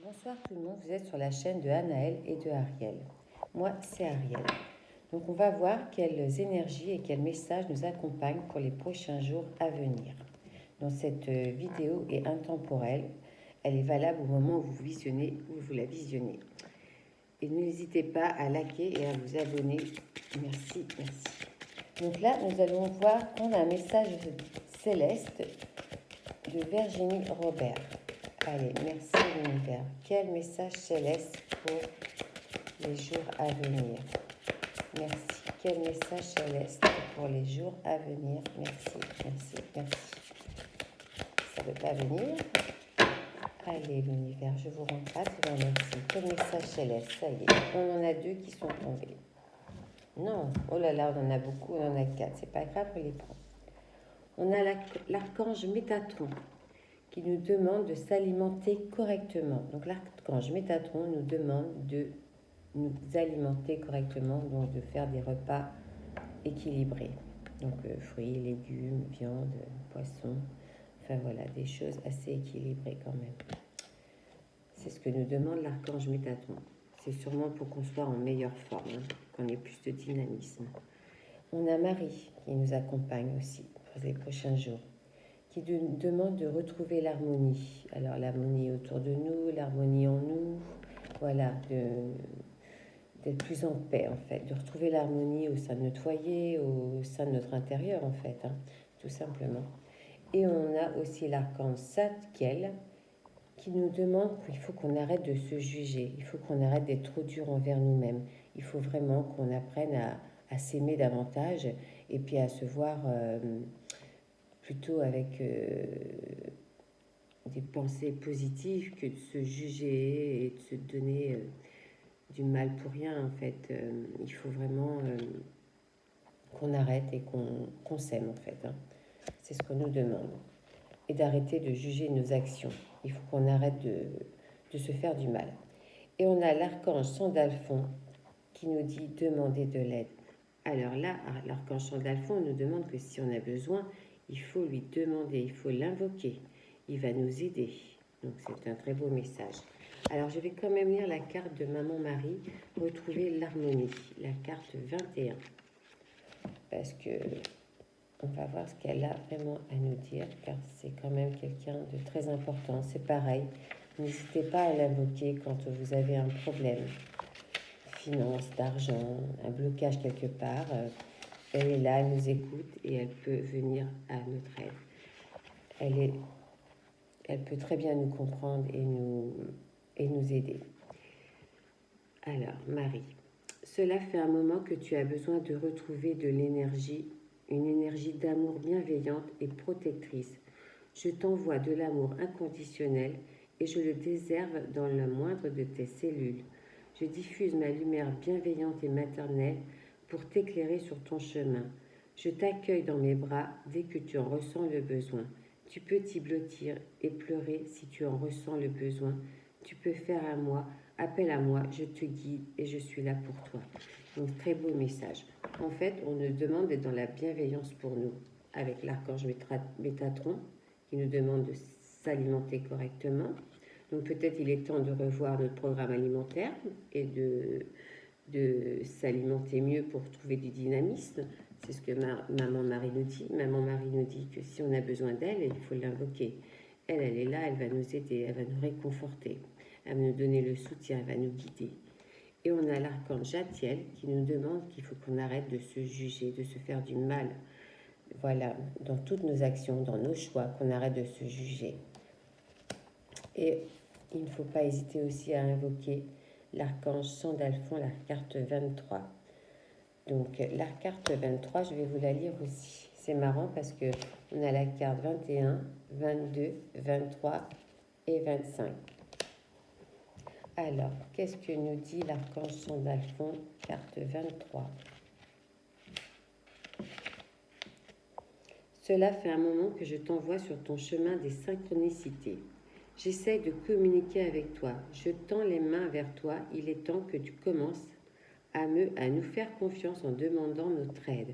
Bonsoir tout le monde, vous êtes sur la chaîne de Anaël et de Ariel. Moi, c'est Ariel. Donc on va voir quelles énergies et quels messages nous accompagnent pour les prochains jours à venir. Donc cette vidéo est intemporelle, elle est valable au moment où vous la visionnez. Et n'hésitez pas à liker et à vous abonner. Merci, merci. Donc là, nous allons voir qu'on a un message céleste de Virginie Robert. Allez, merci l'univers. Quel message céleste pour les jours à venir? Merci. Quel message céleste pour les jours à venir? Merci, merci, merci. Ça ne veut pas venir. Allez l'univers, je vous rends grâce et merci. Quel message céleste? Ça y est, on en a 2 qui sont tombés. Non, oh là là, on en a beaucoup, on en a 4. C'est pas grave, on les prend. On a l'archange Métatron qui nous demande de s'alimenter correctement. Donc l'archange Métatron nous demande de nous alimenter correctement, donc de faire des repas équilibrés. Donc fruits, légumes, viande, poisson, enfin voilà, des choses assez équilibrées quand même. C'est ce que nous demande l'archange Métatron. C'est sûrement pour qu'on soit en meilleure forme, qu'on ait plus de dynamisme. On a Marie qui nous accompagne aussi pour les prochains jours, qui nous demande de retrouver l'harmonie. Alors l'harmonie autour de nous, l'harmonie en nous, voilà, d'être plus en paix en fait, de retrouver l'harmonie au sein de notre foyer, au sein de notre intérieur en fait, tout simplement. Et on a aussi l'archange Zadkiel qui nous demande qu'il faut qu'on arrête de se juger, il faut qu'on arrête d'être trop dur envers nous-mêmes, il faut vraiment qu'on apprenne à s'aimer davantage et puis à se voir plutôt avec des pensées positives que de se juger et de se donner du mal pour rien en fait. Il faut vraiment qu'on arrête et qu'on s'aime en fait. C'est ce qu'on nous demande. Et d'arrêter de juger nos actions. Il faut qu'on arrête de se faire du mal. Et on a l'archange Sandalphon qui nous dit demander de l'aide. Alors là, l'archange Sandalphon nous demande que si on a besoin, il faut lui demander, il faut l'invoquer. Il va nous aider. Donc c'est un très beau message. Alors je vais quand même lire la carte de Maman Marie, retrouver l'harmonie, la carte 21. Parce que on va voir ce qu'elle a vraiment à nous dire, car c'est quand même quelqu'un de très important. C'est pareil, n'hésitez pas à l'invoquer quand vous avez un problème, finance, d'argent, un blocage quelque part. Elle est là, elle nous écoute et elle peut venir à notre aide. Elle peut très bien nous comprendre et nous aider. Alors, Marie, cela fait un moment que tu as besoin de retrouver de l'énergie, une énergie d'amour bienveillante et protectrice. Je t'envoie de l'amour inconditionnel et je le déserve dans la moindre de tes cellules. Je diffuse ma lumière bienveillante et maternelle pour t'éclairer sur ton chemin. Je t'accueille dans mes bras dès que tu en ressens le besoin. Tu peux t'y blottir et pleurer si tu en ressens le besoin. Tu peux faire appel à moi, je te guide et je suis là pour toi. Donc très beau message. En fait, on nous demande d'être dans la bienveillance pour nous, avec l'archange Métatron qui nous demande de s'alimenter correctement. Donc peut-être il est temps de revoir notre programme alimentaire et de s'alimenter mieux pour trouver du dynamisme. C'est ce que Maman Marie nous dit. Maman Marie nous dit que si on a besoin d'elle, il faut l'invoquer. Elle est là, elle va nous aider, elle va nous réconforter, elle va nous donner le soutien, elle va nous guider. Et on a l'archange Zadkiel qui nous demande qu'il faut qu'on arrête de se juger, de se faire du mal. Voilà, dans toutes nos actions, dans nos choix, qu'on arrête de se juger. Et il ne faut pas hésiter aussi à invoquer l'archange Sandalphon, la carte 23. Donc la carte 23, je vais vous la lire aussi. C'est marrant parce que on a la carte 21, 22, 23 et 25. Alors, qu'est-ce que nous dit l'archange Sandalphon, carte 23? Cela fait un moment que je t'envoie sur ton chemin des synchronicités. J'essaye de communiquer avec toi. Je tends les mains vers toi. Il est temps que tu commences à nous faire confiance en demandant notre aide.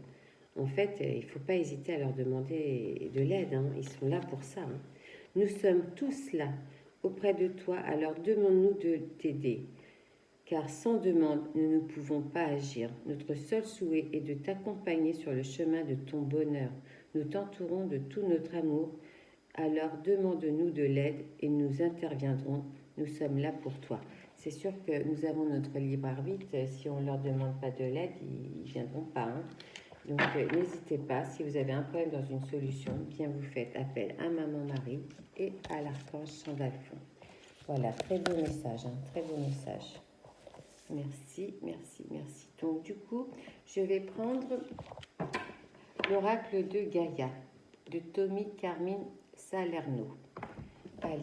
En fait, il ne faut pas hésiter à leur demander de l'aide. Ils sont là pour ça. Nous sommes tous là. auprès de toi, alors demande-nous de t'aider. Car sans demande, nous ne pouvons pas agir. Notre seul souhait est de t'accompagner sur le chemin de ton bonheur. Nous t'entourons de tout notre amour. Alors demande-nous de l'aide et nous interviendrons. Nous sommes là pour toi. C'est sûr que nous avons notre libre arbitre. Si on ne leur demande pas de l'aide, ils ne viendront pas. Hein. Donc n'hésitez pas, si vous avez un problème dans une solution, bien vous faites appel à Maman Marie et à l'archange Sandalphon. Voilà, très beau message, hein, très beau message. Merci, merci, merci. Donc du coup, je vais prendre l'oracle de Gaïa, de Tommy Carmine Salerno. Allez,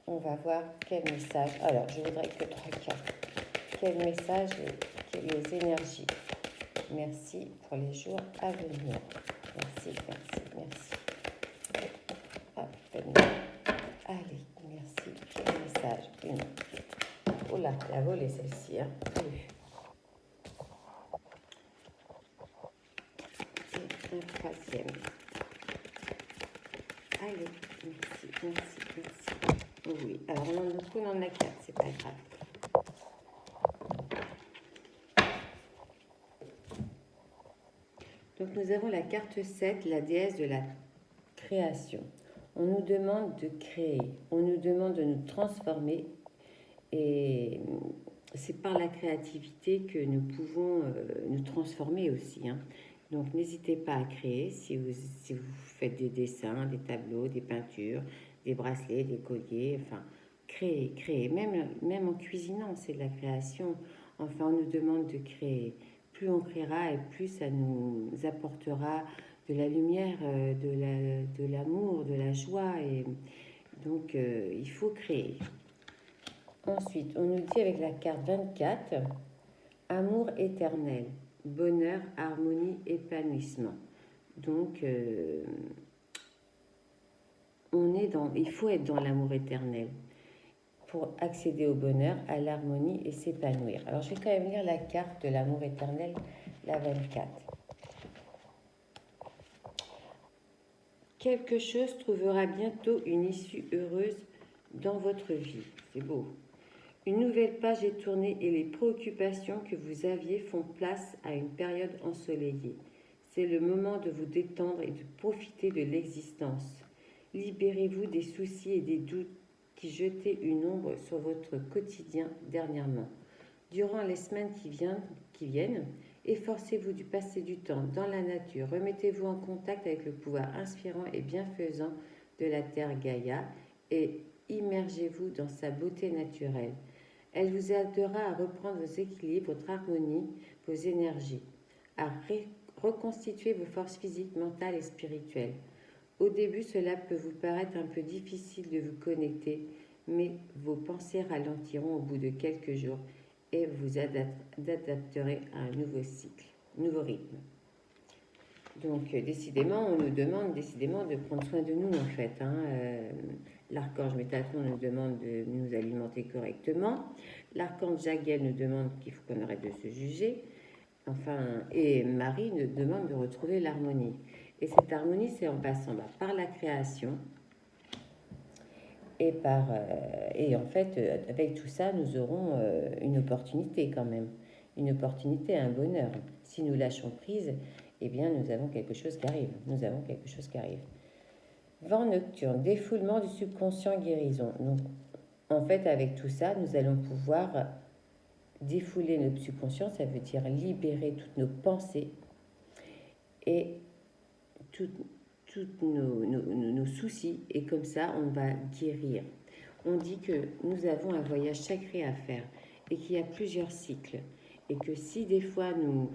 on va voir quel message. Alors, je voudrais que 3 cartes. Quel message et les énergies. Merci pour les jours à venir. Merci, merci, merci. Hop, allez, merci. Quel message. Oh là, la volée celle-ci. Hein. Et un troisième. Allez, merci, merci, merci. Oui, alors on en a 4, c'est pas grave. Donc nous avons la carte 7, la déesse de la création. On nous demande de créer, on nous demande de nous transformer et c'est par la créativité que nous pouvons nous transformer aussi. Hein. Donc n'hésitez pas à créer si vous faites des dessins, des tableaux, des peintures, des bracelets, des colliers, enfin créer. Même en cuisinant, c'est de la création. Enfin, on nous demande de créer. Plus on créera et plus ça nous apportera de la lumière, de l'amour, de la joie. Et donc, il faut créer. Ensuite, on nous dit avec la carte 24, amour éternel, bonheur, harmonie, épanouissement. Donc, il faut être dans l'amour éternel pour accéder au bonheur, à l'harmonie et s'épanouir. Alors, je vais quand même lire la carte de l'amour éternel, la 24. Quelque chose trouvera bientôt une issue heureuse dans votre vie. C'est beau. Une nouvelle page est tournée et les préoccupations que vous aviez font place à une période ensoleillée. C'est le moment de vous détendre et de profiter de l'existence. Libérez-vous des soucis et des doutes qui jetaient une ombre sur votre quotidien dernièrement. Durant les semaines qui viennent, efforcez-vous de passer du temps dans la nature. Remettez-vous en contact avec le pouvoir inspirant et bienfaisant de la Terre Gaïa et immergez-vous dans sa beauté naturelle. Elle vous aidera à reprendre vos équilibres, votre harmonie, vos énergies, à reconstituer vos forces physiques, mentales et spirituelles. Au début, cela peut vous paraître un peu difficile de vous connecter, mais vos pensées ralentiront au bout de quelques jours et vous adapterez à un nouveau cycle, nouveau rythme. Donc, décidément, on nous demande décidément de prendre soin de nous, en fait. Hein. L'archange Métatron nous demande de nous alimenter correctement. L'archange Jaguel nous demande qu'il faut qu'on arrête de se juger. Enfin, et Marie nous demande de retrouver l'harmonie. Et cette harmonie, c'est en passant par la création. Et en fait, avec tout ça, nous aurons une opportunité quand même. Une opportunité, un bonheur. Si nous lâchons prise, eh bien, nous avons quelque chose qui arrive. Nous avons quelque chose qui arrive. Vent nocturne, défoulement du subconscient, guérison. Donc, en fait, avec tout ça, nous allons pouvoir défouler notre subconscient. Ça veut dire libérer toutes nos pensées et tous nos soucis. Et comme ça, on va guérir. On dit que nous avons un voyage sacré à faire et qu'il y a plusieurs cycles. Et que si des fois nous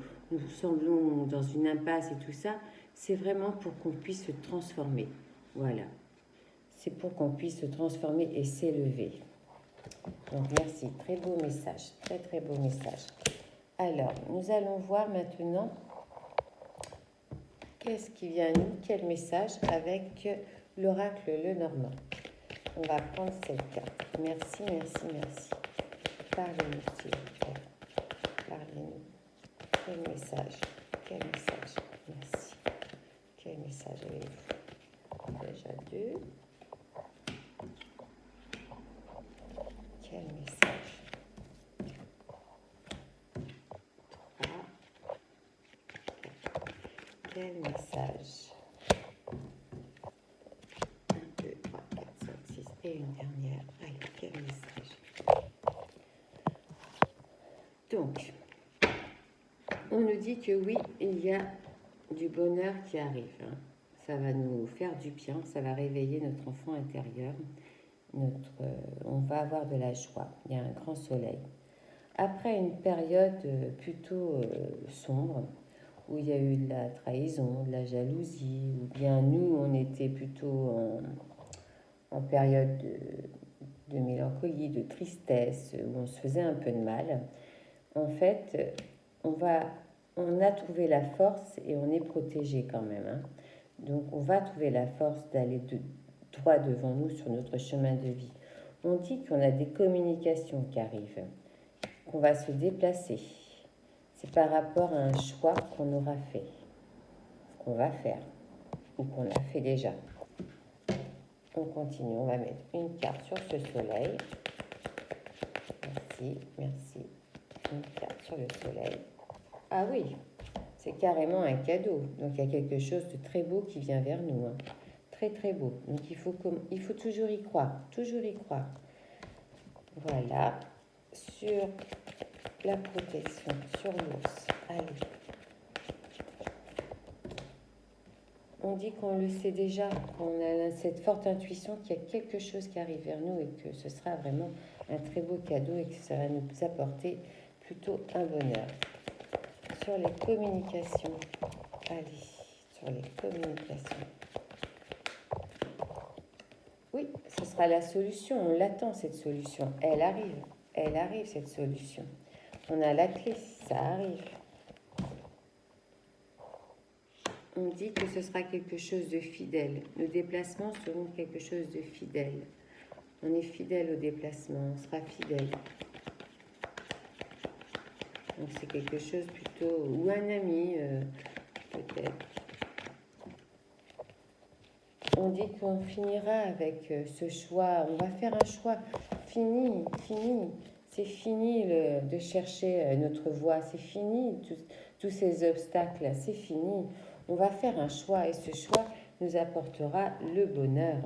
semblons dans une impasse et tout ça, c'est vraiment pour qu'on puisse se transformer. Voilà. C'est pour qu'on puisse se transformer et s'élever. Donc merci, très beau message, très très beau message. Alors, nous allons voir maintenant qu'est-ce qui vient à nous, quel message avec l'oracle Lenormand. On va prendre cette carte. Merci, merci, merci. Parlez-nous, s'il vous plaît. Parlez-nous. Quel message? Quel message? Merci. Quel message avez-vous? Déjà 2. quel message? 1, 2, 3, 4, 5, 6 et une dernière. Allez, quel message? Donc, on nous dit que oui, il y a du bonheur qui arrive. Hein. Ça va nous faire du bien, ça va réveiller notre enfant intérieur. On va avoir de la joie. Il y a un grand soleil. Après une période plutôt sombre, où il y a eu de la trahison, de la jalousie, ou bien nous, on était plutôt en période de mélancolie, de tristesse, où on se faisait un peu de mal, en fait, on a trouvé la force et on est protégé quand même. Hein. Donc, on va trouver la force d'aller droit devant nous sur notre chemin de vie. On dit qu'on a des communications qui arrivent, qu'on va se déplacer. C'est par rapport à un choix qu'on aura fait, qu'on va faire, ou qu'on a fait déjà. On continue, on va mettre une carte sur ce soleil. Merci, merci. Une carte sur le soleil. Ah oui, c'est carrément un cadeau. Donc il y a quelque chose de très beau qui vient vers nous. Hein. Très très beau. Donc il faut toujours y croire. Toujours y croire. Voilà. Sur la protection, sur l'ours. Allez. On dit qu'on le sait déjà, qu'on a cette forte intuition qu'il y a quelque chose qui arrive vers nous et que ce sera vraiment un très beau cadeau et que ça va nous apporter plutôt un bonheur. Sur les communications. Allez, sur les communications. Oui, ce sera la solution. On l'attend, cette solution. Elle arrive, cette solution. On a la clé, ça arrive. On dit que ce sera quelque chose de fidèle. Nos déplacements seront quelque chose de fidèle. On est fidèle au déplacement, on sera fidèle. Donc c'est quelque chose plutôt, ou un ami peut-être. On dit qu'on finira avec ce choix, on va faire un choix fini. C'est fini de chercher notre voie, c'est fini tous ces obstacles, c'est fini. On va faire un choix et ce choix nous apportera le bonheur,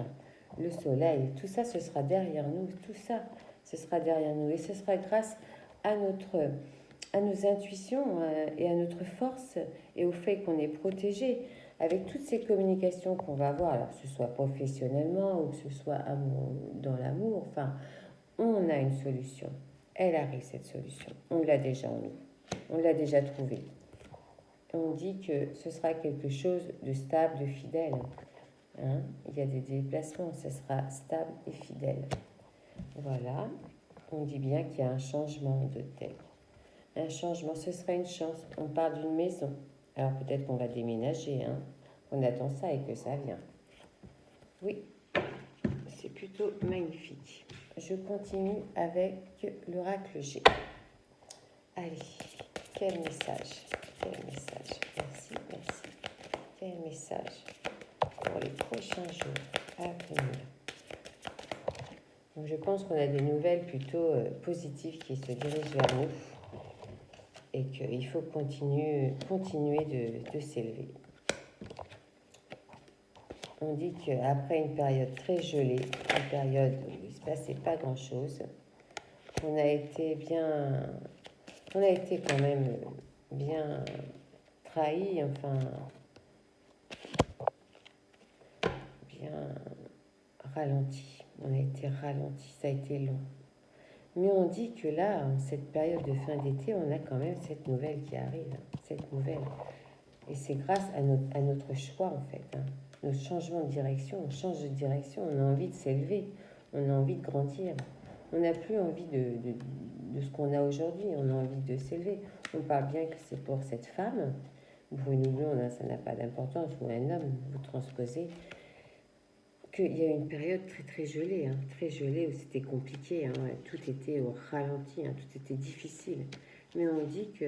le soleil. Tout ça, ce sera derrière nous, tout ça, ce sera derrière nous et ce sera grâce à nos intuitions et à notre force et au fait qu'on est protégé avec toutes ces communications qu'on va avoir, alors que ce soit professionnellement ou que ce soit dans l'amour, enfin, on a une solution. Elle arrive, cette solution. On l'a déjà en nous. On l'a déjà trouvée. On dit que ce sera quelque chose de stable, de fidèle. Hein? Il y a des déplacements, ce sera stable et fidèle. Voilà. On dit bien qu'il y a un changement de tête. Un changement, ce sera une chance. On parle d'une maison. Alors peut-être qu'on va déménager. Hein? On attend ça et que ça vient. Oui, c'est plutôt magnifique. Je continue avec l'oracle G. Allez, quel message? Merci. Quel message pour les prochains jours à venir? Donc je pense qu'on a des nouvelles plutôt positives qui se dirigent vers nous et qu'il faut continuer de s'élever. On dit qu'après une période très gelée, une période où il ne se passait pas grand-chose, on a été quand même bien trahi, enfin, bien ralenti. On a été ralenti, ça a été long. Mais on dit que là, en cette période de fin d'été, on a quand même cette nouvelle qui arrive, cette nouvelle. Et c'est grâce à notre choix, en fait. Hein. Notre changement de direction, on change de direction, on a envie de s'élever, on a envie de grandir. On n'a plus envie de ce qu'on a aujourd'hui, on a envie de s'élever. On parle bien que c'est pour cette femme, pour une ou l'autre, ça n'a pas d'importance, ou un homme, vous transposez, qu'il y a une période très très gelée, hein, très gelée où c'était compliqué, hein, tout était au ralenti, hein, tout était difficile. Mais on dit que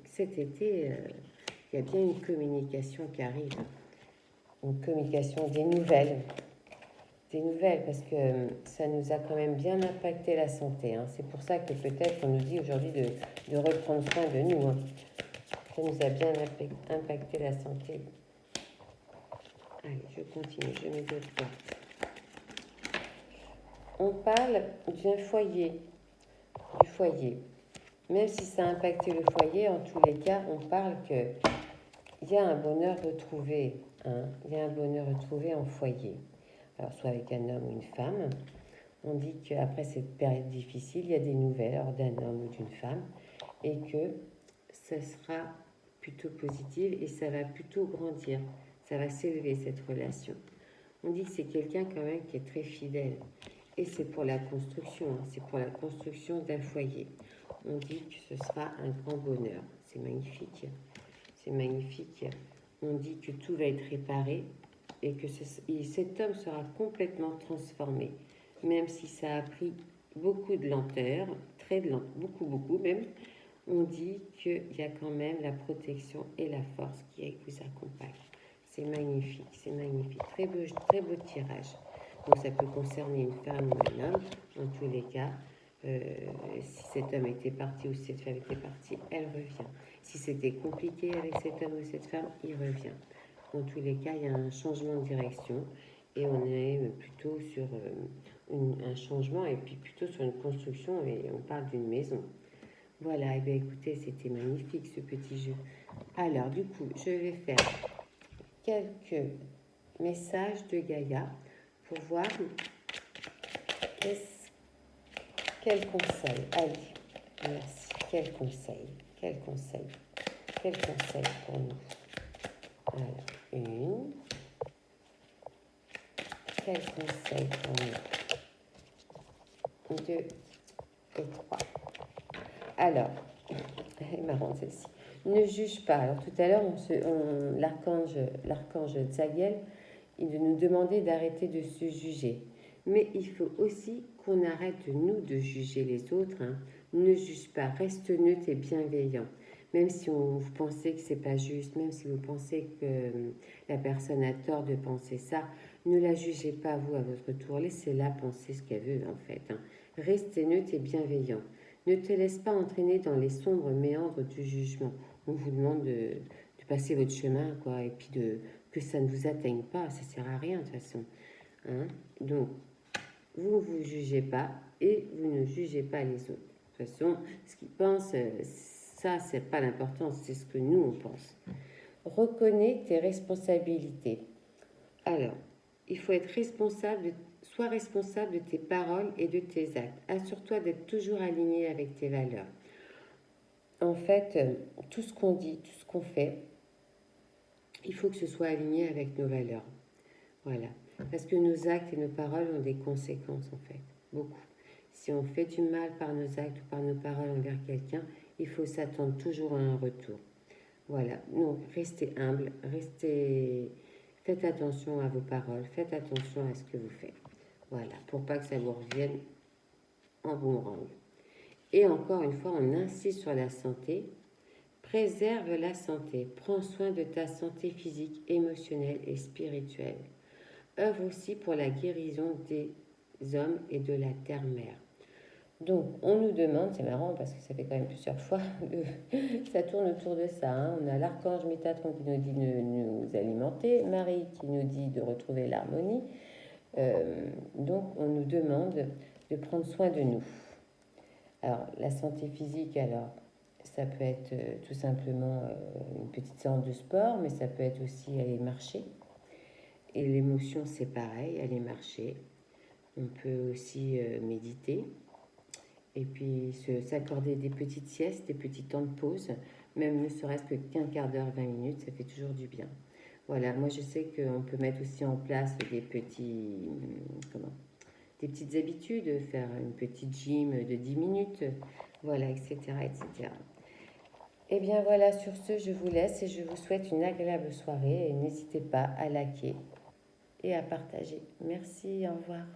cet été, il y a bien une communication qui arrive, une communication des nouvelles, parce que ça nous a quand même bien impacté la santé. Hein. C'est pour ça que peut-être on nous dit aujourd'hui de reprendre soin de nous. Hein. Ça nous a bien impacté la santé. Allez, je continue, je mets d'autres cartes. On parle d'un foyer, du foyer. Même si ça a impacté le foyer, en tous les cas, on parle qu'il y a un bonheur retrouvé. Hein, il y a un bonheur retrouvé en foyer. Alors, soit avec un homme ou une femme. On dit qu'après cette période difficile, il y a des nouvelles alors d'un homme ou d'une femme et que ça sera plutôt positif et ça va plutôt grandir. Ça va s'élever, cette relation. On dit que c'est quelqu'un quand même qui est très fidèle. Et c'est pour la construction, hein, c'est pour la construction d'un foyer. On dit que ce sera un grand bonheur. C'est magnifique. C'est magnifique. On dit que tout va être réparé et que cet homme sera complètement transformé. Même si ça a pris beaucoup de lenteur, très de lenteur, beaucoup même, on dit qu'il y a quand même la protection et la force qui vous accompagne. C'est magnifique, c'est magnifique. Très beau tirage. Donc ça peut concerner une femme ou un homme. En tous les cas, si cet homme était parti ou si cette femme était partie, elle revient. Si c'était compliqué avec cet homme ou cette femme, il revient. En tous les cas, il y a un changement de direction et on est plutôt sur un changement et puis plutôt sur une construction et on parle d'une maison. Voilà, et bien écoutez, c'était magnifique ce petit jeu. Alors du coup, je vais faire quelques messages de Gaïa pour voir quel conseil. Allez, merci. Quel conseil pour nous. Alors, une. Quel conseil pour nous. 2 et 3. Alors, elle est marrante celle-ci. Ne juge pas. Alors tout à l'heure, l'archange Tzagiel, il nous demandait d'arrêter de se juger. Mais il faut aussi qu'on arrête nous de juger les autres. Hein. Ne juge pas, reste neutre et bienveillant. Même si vous pensez que c'est pas juste, même si vous pensez que la personne a tort de penser ça, ne la jugez pas vous à votre tour. Laissez-la penser ce qu'elle veut en fait. Hein. Restez neutre et bienveillant. Ne te laisse pas entraîner dans les sombres méandres du jugement. On vous demande de passer votre chemin, quoi, et puis que ça ne vous atteigne pas. Ça ne sert à rien de toute façon. Hein. Donc, vous ne vous jugez pas et vous ne jugez pas les autres. De toute façon, ce qu'ils pensent, ça, c'est pas l'important, c'est ce que nous, on pense. Reconnais tes responsabilités. Alors, il faut être responsable, sois responsable de tes paroles et de tes actes. Assure-toi d'être toujours aligné avec tes valeurs. En fait, tout ce qu'on dit, tout ce qu'on fait, il faut que ce soit aligné avec nos valeurs. Voilà. Parce que nos actes et nos paroles ont des conséquences, en fait. Beaucoup. Si on fait du mal par nos actes ou par nos paroles envers quelqu'un, il faut s'attendre toujours à un retour. Voilà. Donc, restez humble, faites attention à vos paroles, faites attention à ce que vous faites. Voilà. Pour pas que ça vous revienne en boomerang. Et encore une fois, on insiste sur la santé. Préserve la santé. Prends soin de ta santé physique, émotionnelle et spirituelle. Œuvre aussi pour la guérison des hommes et de la terre-mère. Donc, on nous demande, c'est marrant parce que ça fait quand même plusieurs fois, ça tourne autour de ça. Hein. On a l'archange Métatron qui nous dit de nous alimenter, Marie qui nous dit de retrouver l'harmonie. Donc, on nous demande de prendre soin de nous. Alors, la santé physique, alors, ça peut être tout simplement une petite séance de sport, mais ça peut être aussi aller marcher. Et l'émotion, c'est pareil, aller marcher. On peut aussi méditer. Et puis s'accorder des petites siestes, des petits temps de pause, même ne serait-ce que qu'un quart d'heure, 20 minutes, ça fait toujours du bien. Voilà, moi je sais qu'on peut mettre aussi en place des petites habitudes, faire une petite gym de 10 minutes, voilà, etc., etc. Et bien voilà, sur ce, je vous laisse et je vous souhaite une agréable soirée et n'hésitez pas à liker et à partager. Merci, au revoir.